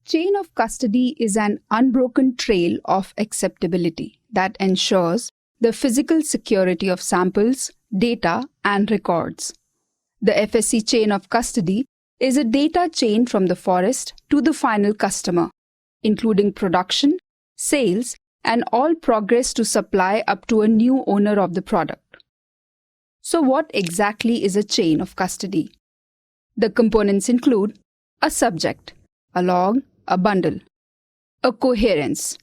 Chain of custody is an unbroken trail of acceptability that ensures the physical security of samples, data, and records. The FSC chain of custody is a data chain from the forest to the final customer, including production, sales, and all progress to supply up to a new owner of the product. So what exactly is a chain of custody? The components include a subject, a log, a bundle, a coherence,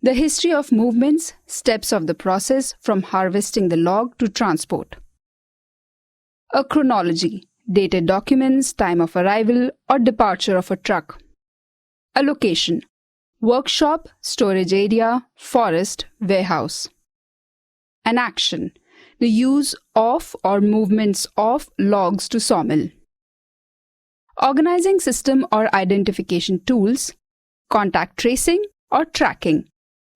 the history of movements, steps of the process from harvesting the log to transport, a chronology, dated documents, time of arrival or departure of a truck, a location, workshop, storage area, forest, warehouse, an action, the use of or movements of logs to sawmill, organizing system or identification tools, contact tracing or tracking,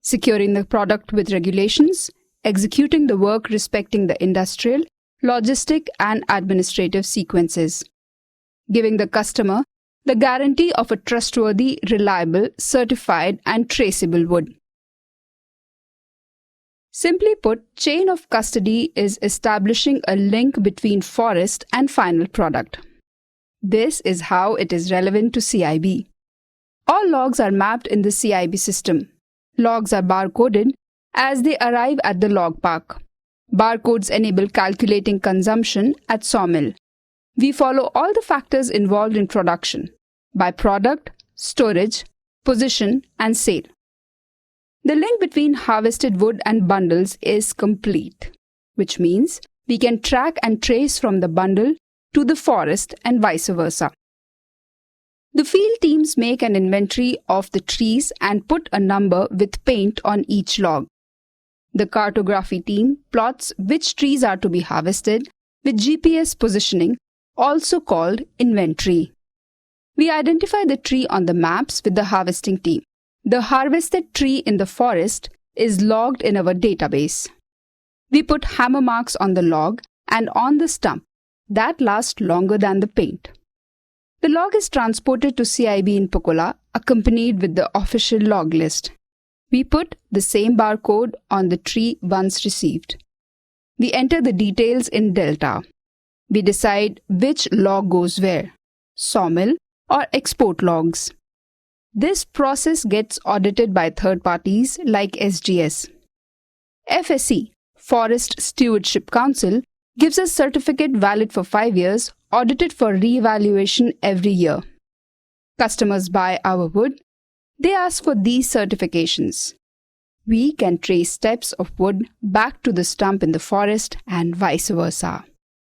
securing the product with regulations, executing the work respecting the industrial, logistic, and administrative sequences, giving the customer the guarantee of a trustworthy, reliable, certified, and traceable wood. Simply put, chain of custody is establishing a link between forest and final product. This is how it is relevant to CIB. All logs are mapped in the CIB system. Logs are barcoded as they arrive at the log park. Barcodes enable calculating consumption at sawmill. We follow all the factors involved in production by product, storage, position, and sale. The link between harvested wood and bundles is complete, which means we can track and trace from the bundle to the forest and vice versa. The field teams make an inventory of the trees and put a number with paint on each log. The cartography team plots which trees are to be harvested with GPS positioning, also called inventory. We identify the tree on the maps with the harvesting team. The harvested tree in the forest is logged in our database. We put hammer marks on the log and on the stump that last longer than the paint. The log is transported to CIB in Pokola, accompanied with the official log list. We put the same barcode on the tree once received. We enter the details in Delta. We decide which log goes where, sawmill or export logs. This process gets audited by third parties like SGS. FSC, Forest Stewardship Council, gives a certificate valid for 5 years, audited for re-evaluation every year. Customers buy our wood. They ask for these certifications. We can trace steps of wood back to the stump in the forest and vice versa.